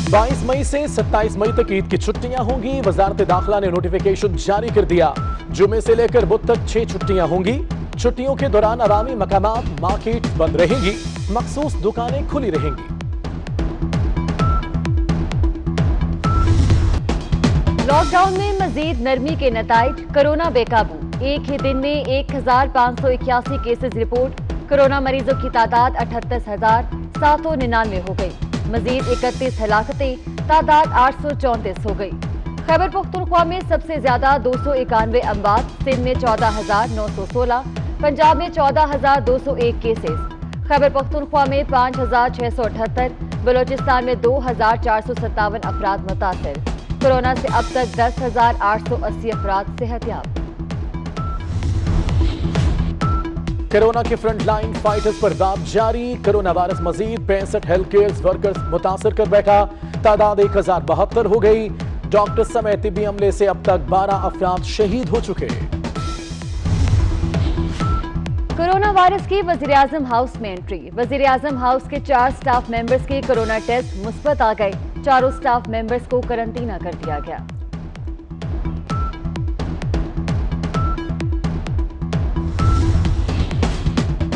22 मई से 27 मई तक ईद की छुट्टियां होंगी। वजारत दाखिला ने नोटिफिकेशन जारी कर दिया। जुमे से लेकर बुध तक 6 छुट्टियां होंगी। छुट्टियों के दौरान अवामी मकामात, मार्केट बंद रहेंगी, मखसूस दुकानें खुली रहेंगी। लॉकडाउन में मजीद नरमी के नताइज, कोरोना बेकाबू। एक ही दिन में 1581 केसेस रिपोर्ट। कोरोना मरीजों की तादाद 38,799 हो गई। मजीद 31 हलाकतें, तादाद 834 हो गई। खैबर पख्तूनख्वा में सबसे ज्यादा 291 अमवात, सिंध में 14,916, पंजाब में 14,201 केसेस। खैबर पख्तूनख्वा में 5,678, बलोचिस्तान में 2,457 अफराद मुतासर। कोरोना से अब तक 10,880 अफराद सेहतयाब। कोरोना के फ्रंट लाइन फाइटर्स पर दाब जारी। कोरोना वायरस मजीद 65 हेल्थ केयर वर्कर्स मुतासर कर बैठा। तादाद 1072 हो गई। डॉक्टर समेत तिब्बी अमले से अब तक 12 अफराद शहीद हो चुके। कोरोना वायरस की वजीर आजम हाउस में एंट्री। वजीर आजम हाउस के 4 स्टाफ मेंबर्स के कोरोना टेस्ट मुस्बत आ गए। चारों स्टाफ मेंबर्स को करंटीना कर दिया गया।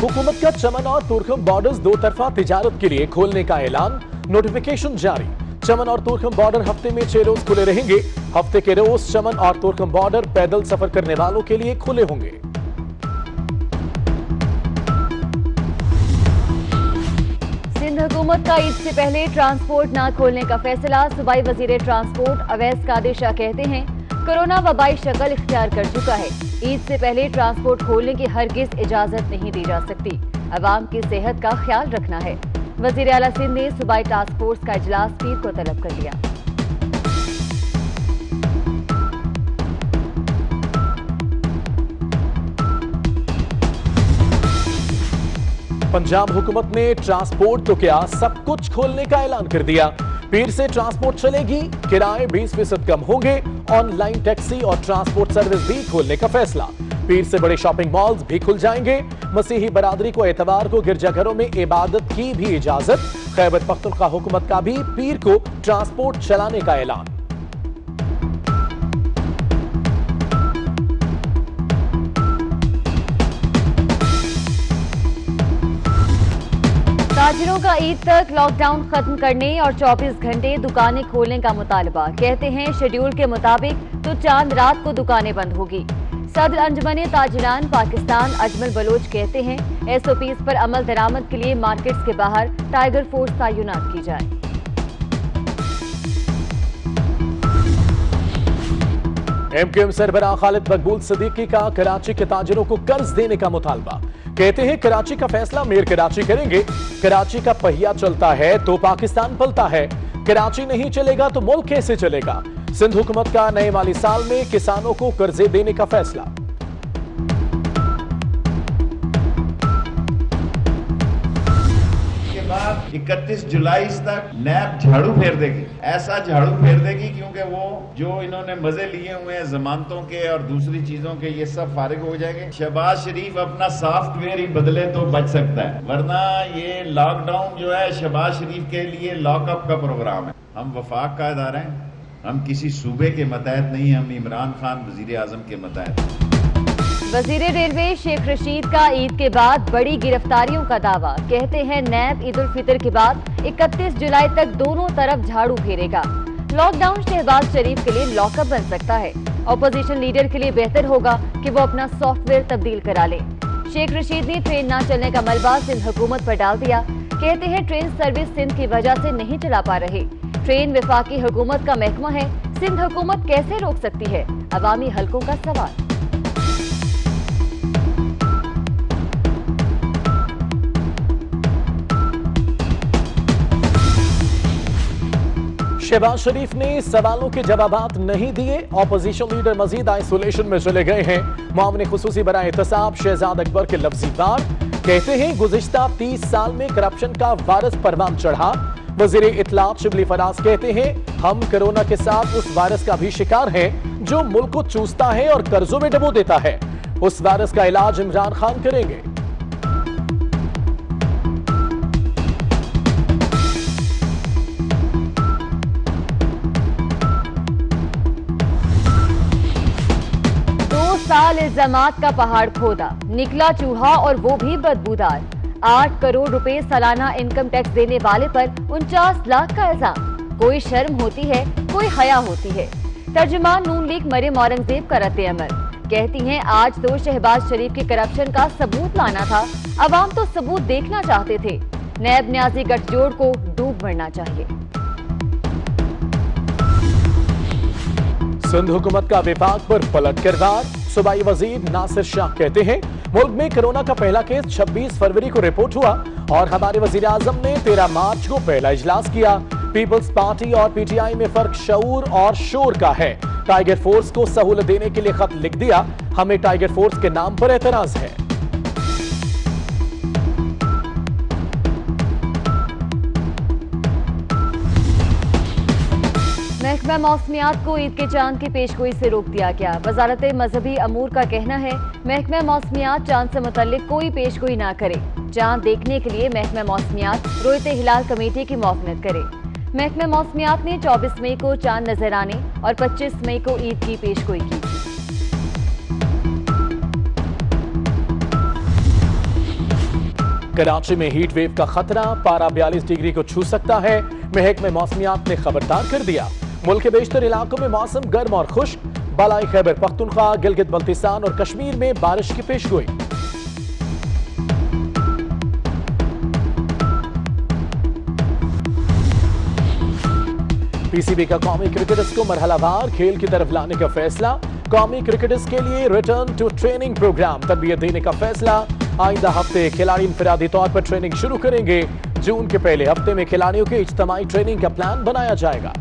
हुकूमत का चमन और तुर्खम बॉर्डर्स दो तरफा तिजारत के लिए खोलने का ऐलान। नोटिफिकेशन जारी। चमन और तुर्खम बॉर्डर हफ्ते में 6 रोज खुले रहेंगे। हफ्ते के रोज चमन और तुर्खम बॉर्डर पैदल सफर करने वालों के लिए खुले होंगे। सिंध हुकूमत का ईद से पहले ट्रांसपोर्ट न खोलने का फैसला। सूबाई वजीर ट्रांसपोर्ट अवैस कादिर शाह कहते हैं, कोरोना वबाई शक्ल इख्तियार कर चुका है। ईद से पहले ट्रांसपोर्ट खोलने की हरगिज इजाजत नहीं दी जा सकती। अवाम की सेहत का ख्याल रखना है। वजीर आला सिंध ने सूबाई टास्क फोर्स का इजलास पीर को तलब कर लिया। पंजाब हुकूमत ने ट्रांसपोर्ट तो क्या सब कुछ खोलने का ऐलान कर दिया। पीर से ट्रांसपोर्ट चलेगी, किराए 20% कम होंगे। ऑनलाइन टैक्सी और ट्रांसपोर्ट सर्विस भी खोलने का फैसला। पीर से बड़े शॉपिंग मॉल्स भी खुल जाएंगे। मसीही बरादरी को एतवार को गिरजाघरों में इबादत की भी इजाजत। खैबर पख्तूनख्वा हुकूमत का भी पीर को ट्रांसपोर्ट चलाने का ऐलान। ताजिरों का ईद तक लॉकडाउन खत्म करने और 24 घंटे दुकानें खोलने का मुतालबा। कहते हैं शेड्यूल के मुताबिक तो चांद रात को दुकानें बंद होगी। सदर अंजुमन ताजिरान पाकिस्तान अजमल बलोच कहते हैं, SOPs पर अमल दरामद के लिए मार्केट्स के बाहर टाइगर फोर्स तैनात की जाए। MQM सरबराह खालिद मकबूल सिद्दीकी का कराची के ताजिरों को कर्ज देने का मुतालबा। कहते हैं, कराची का फैसला मेयर कराची करेंगे। कराची का पहिया चलता है तो पाकिस्तान पलता है। कराची नहीं चलेगा तो मुल्क कैसे चलेगा। सिंध हुकूमत का नए माली साल में किसानों को कर्जे देने का फैसला। 31 जुलाई तक नैब झाड़ू फेर देगी। ऐसा झाड़ू फेर देगी क्योंकि वो जो इन्होंने मजे लिए हुए हैं जमानतों के और दूसरी चीजों के, ये सब फारिग हो जाएंगे। शहबाज शरीफ अपना सॉफ्टवेयर ही बदले तो बच सकता है, वरना ये लॉकडाउन जो है शहबाज शरीफ के लिए लॉकअप का प्रोग्राम है। हम वफाक का इदारा हैं, हम किसी सूबे के मतहत नहीं, हम इमरान खान वजीर आजम के मतहत। वजीर रेलवे शेख रशीद का ईद के बाद बड़ी गिरफ्तारियों का दावा। कहते हैं, नैब ईद उल फितर के बाद 31 जुलाई तक दोनों तरफ झाड़ू फेरेगा। लॉकडाउन शहबाज शरीफ के लिए लॉकअप बन सकता है। ऑपोजिशन लीडर के लिए बेहतर होगा कि वो अपना सॉफ्टवेयर तब्दील करा ले। शेख रशीद ने ट्रेन न चलने का मलबा सिंध हुकूमत पर डाल दिया। कहते हैं, ट्रेन सर्विस सिंध की वजह से नहीं चला पा रहे। ट्रेन वफाकी हुकूमत का महकमा है, सिंध हुकूमत कैसे रोक सकती है। अवामी हलकों का सवाल। शहबाज शरीफ ने सवालों के जवाबात नहीं दिए। ऑपोजिशन लीडर मजीद आइसोलेशन में चले गए हैं। मामले खुसूसी बराए एहतसाब शहजाद अकबर के लफ्जी वार। कहते हैं, गुज़िश्ता 30 साल में करप्शन का वायरस परवान चढ़ा। वजीर इत्तलात शिबली फराज कहते हैं, हम कोरोना के साथ उस वायरस का भी शिकार हैं जो मुल्क को चूसता है और कर्जों में डुबो देता है। उस वायरस का इलाज इमरान खान करेंगे। साल इल्जामात का पहाड़ खोदा, निकला चूहा और वो भी बदबूदार। 8 करोड़ रुपए सालाना इनकम टैक्स देने वाले पर 49 लाख का इल्जाम। कोई शर्म होती है, कोई हया होती है। तर्जुमान नून लीग मरियम औरंगजेब का रद्द-ए-अमल, कहती हैं आज तो शहबाज शरीफ के करप्शन का सबूत लाना था, अवाम तो सबूत देखना चाहते थे। नैब न्याजी गठजोड़ को डूब मरना चाहिए। सिंध हुकूमत का विभाग पर पलटकर वार, सूबाई वजीर नासिर शाह कहते हैं मुल्क में कोरोना का पहला केस 26 फरवरी को रिपोर्ट हुआ और हमारे वजीर आजम ने 13 मार्च को पहला इजलास किया। पीपल्स पार्टी और पीटीआई में फर्क शऊर और शोर का है। टाइगर फोर्स को सहूलत देने के लिए खत लिख दिया, हमें टाइगर फोर्स के नाम पर एतराज है। महकमा मौसमियात को ईद के चांद की पेशगोई से रोक दिया गया। वजारत मजहबी अमूर का कहना है महकमा मौसमियात चांद से मुतल्लिक कोई पेशगोई ना करे। चांद देखने के लिए महकमा मौसमियात रोयते हिलाल कमेटी की मुआवनत करे। महकमा मौसमियात ने 24 मई को चांद नजर आने और 25 मई को ईद की पेशगोई की थी। कराची में हीट वेव का खतरा, पारा 42 डिग्री को छू सकता है। महकमा मौसमियात ने खबरदार कर दिया। मुल्क के बेशतर इलाकों में मौसम गर्म और खुश्क। बलाई खैबर पख्तूनख्वा, गिलगित बल्तिस्तान और कश्मीर में बारिश की पेशगोई। पीसीबी का कौमी क्रिकेटर्स को मरहलावार खेल की तरफ लाने का फैसला। कौमी क्रिकेटर्स के लिए रिटर्न टू ट्रेनिंग प्रोग्राम तरबियत देने का फैसला। आइंदा हफ्ते खिलाड़ी इंफरादी तौर पर ट्रेनिंग शुरू करेंगे। जून के पहले हफ्ते में खिलाड़ियों की इज्तिमाई ट्रेनिंग का प्लान बनाया जाएगा।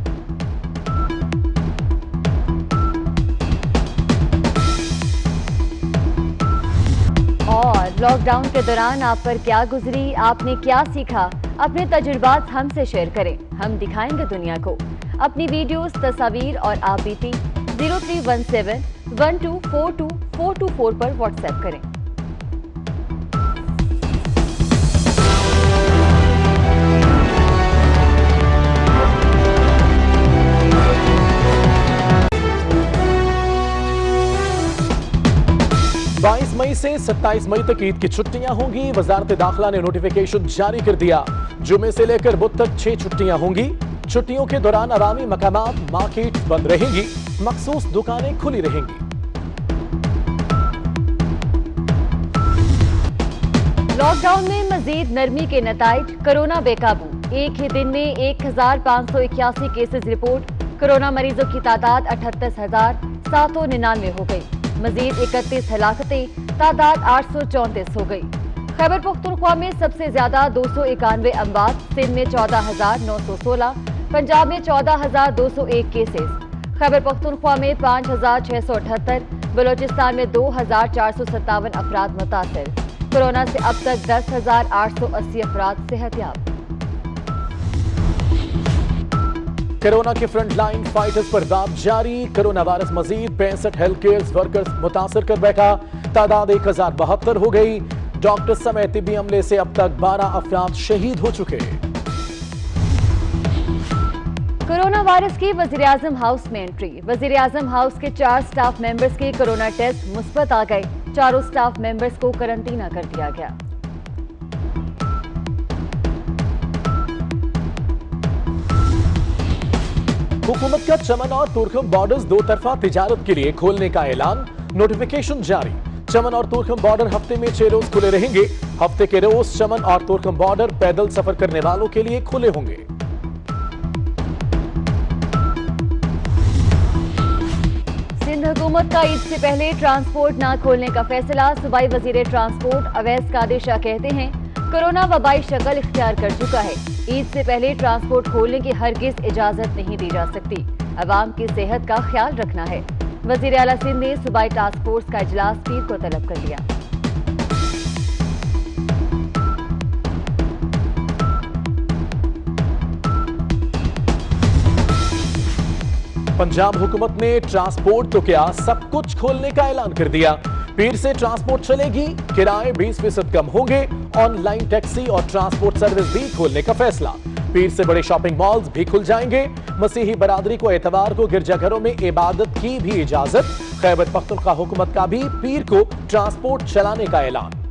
और लॉकडाउन के दौरान आप पर क्या गुजरी, आपने क्या सीखा, अपने तजुर्बात हमसे शेयर करें, हम दिखाएंगे दुनिया को। अपनी वीडियोस, तस्वीर और आप बीती 0317 1242 424 पर व्हाट्सएप करें। मई से 27 मई तक ईद की छुट्टियां होंगी। वजारत दाखिला ने नोटिफिकेशन जारी कर दिया। जुमे से लेकर बुध तक 6 छुट्टियां होंगी। छुट्टियों के दौरान अवामी मकामात, मार्केट बंद रहेंगी, मखसूस दुकानें खुली रहेंगी। लॉकडाउन में मजीद नरमी के नताइज, कोरोना बेकाबू। एक ही दिन में 1581 केसेस रिपोर्ट। कोरोना मरीजों की तादाद 38,799 हो गई। मजीद 31 हलाकतें, तादाद 834 हो गई। खैबर पख्तूनख्वा में सबसे ज्यादा 291 अमवात, सिंध में 14,916, पंजाब में 14,201 केसेस, खैबर पख्तूनख्वा में 5,678, बलोचिस्तान में 2,457 अफराद मुतासिर। कोरोना से अब तक 10,880 अफराद सेहतयाब। कोरोना के फ्रंट लाइन फाइटर्स पर दाब जारी। कोरोना वायरस मजीद 65 हेल्थ केयर वर्कर्स मुतासर कर बैठा। तादाद 1072 हो गई। डॉक्टर समेत तिब्बी अमले से अब तक 12 अफराद शहीद हो चुके। कोरोना वायरस की वजीर-ए-आजम हाउस में एंट्री। वजीर-ए-आजम हाउस के 4 स्टाफ मेंबर्स के कोरोना टेस्ट मुस्बत आ गए। चारों स्टाफ मेंबर्स को करंटीना कर दिया गया। हुकूमत का चमन और तुर्कम बॉर्डर्स दो तरफा तिजारत के लिए खोलने का ऐलान। नोटिफिकेशन जारी। चमन और तुर्कम बॉर्डर हफ्ते में 6 रोज खुले रहेंगे। हफ्ते के रोज चमन और तुर्कम बॉर्डर पैदल सफर करने वालों के लिए खुले होंगे। सिंध हुकूमत का ईद से पहले ट्रांसपोर्ट न खोलने का फैसला। सूबाई वजीर ट्रांसपोर्ट अवैस कादिर शाह कहते हैं कोरोना वबाई शक्ल इख्तियार कर चुका है। ईद से पहले ट्रांसपोर्ट खोलने की हरगिज इजाजत नहीं दी जा सकती। अवाम की सेहत का ख्याल रखना है। वजीर आला सिंध ने सूबाई टास्क फोर्स का इजलास पीर को तलब कर लिया। पंजाब हुकूमत ने ट्रांसपोर्ट तो क्या सब कुछ खोलने का ऐलान कर दिया। पीर से ट्रांसपोर्ट चलेगी, किराए 20% कम होंगे। ऑनलाइन टैक्सी और ट्रांसपोर्ट सर्विस भी खोलने का फैसला। पीर से बड़े शॉपिंग मॉल्स भी खुल जाएंगे। मसीही बरादरी को एतवार को गिरजाघरों में इबादत की भी इजाजत। खैबर पख्तूनख्वा हुकूमत का भी पीर को ट्रांसपोर्ट चलाने का ऐलान।